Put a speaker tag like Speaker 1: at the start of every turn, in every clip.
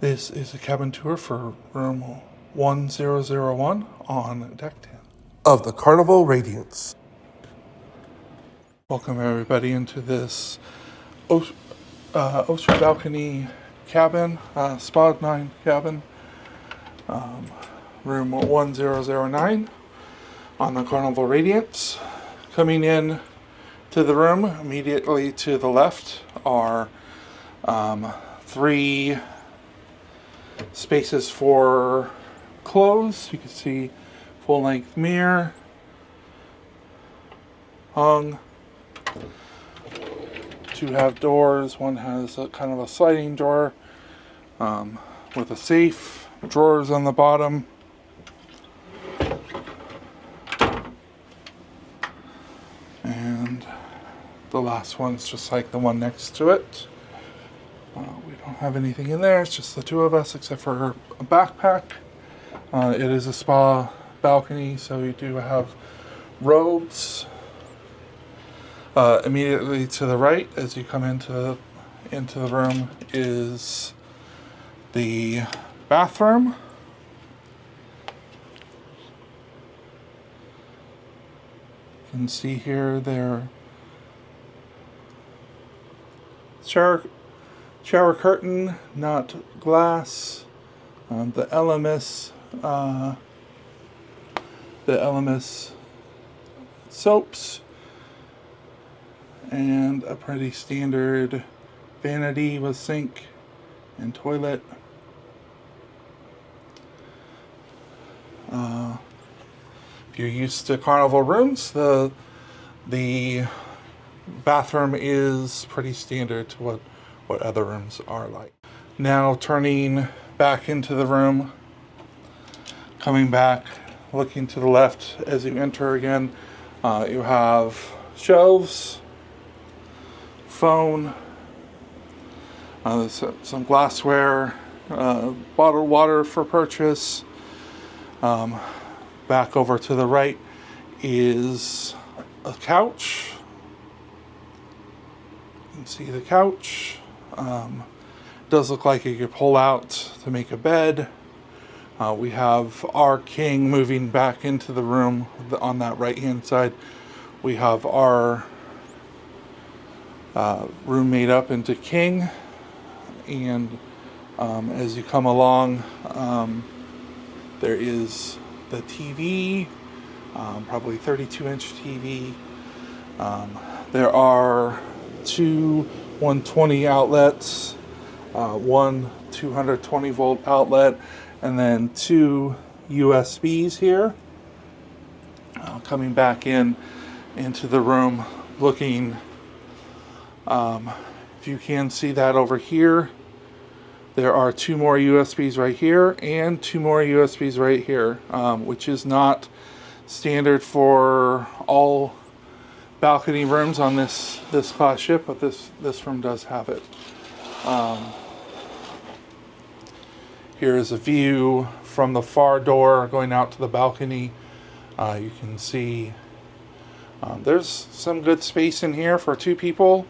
Speaker 1: This is a cabin tour for room 1001 on deck 10 of the Carnival Radiance. Welcome everybody into this ocean balcony cabin, spa 9 cabin, room 1009 on the Carnival Radiance. Coming in to the room immediately to the left are 3 spaces for clothes. You can see full-length mirror, hung. 2 have doors. One has a kind of a sliding door with a safe, drawers on the bottom. And the last one's just like the one next to it. We don't have anything in there. It's just the 2 of us except for a backpack. It is a spa balcony, so you do have robes. Immediately to the right as you come into the room is the bathroom. You can see here their shower curtain, not glass. The LMS soaps, and a pretty standard vanity with sink and toilet. If you're used to Carnival rooms, the bathroom is pretty standard to what other rooms are like. Now turning back into the room, coming back, looking to the left as you enter again, you have shelves, phone, some glassware, bottled water for purchase. Back over to the right is a couch. You can see the couch. Does look like it could pull out to make a bed. We have our king moving back into the room on that right hand side. We have our room made up into king, and as you come along, there is the TV, probably 32-inch TV. There are 2 120 outlets, one 220 volt outlet, and then 2 USBs here. Coming back into the room, looking, if you can see that over here, there are 2 more USBs right here and 2 more USBs right here, which is not standard for all balcony rooms on this class ship, but this room does have it. Here is a view from the far door going out to the balcony. You can see there's some good space in here for 2 people,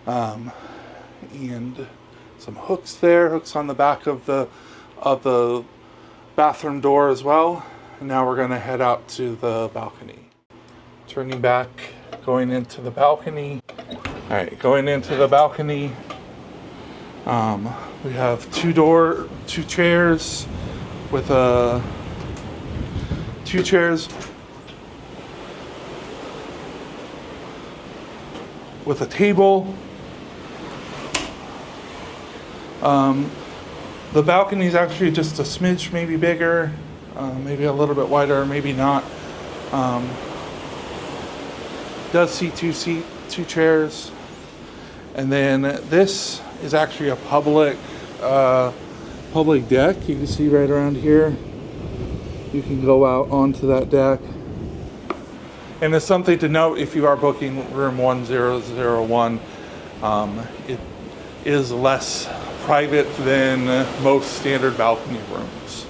Speaker 1: and some hooks there, hooks on the back of the bathroom door as well. And now we're going to head out to the balcony. Turning back, going into the balcony. All right, going into the balcony. We have 2 chairs with 2 chairs with a table. The balcony is actually just a smidge maybe bigger, maybe a little bit wider, maybe not. Does see 2 chairs, and then this is actually a public deck. You can see right around here. You can go out onto that deck, and it's something to note if you are booking room 1001. It is less private than most standard balcony rooms.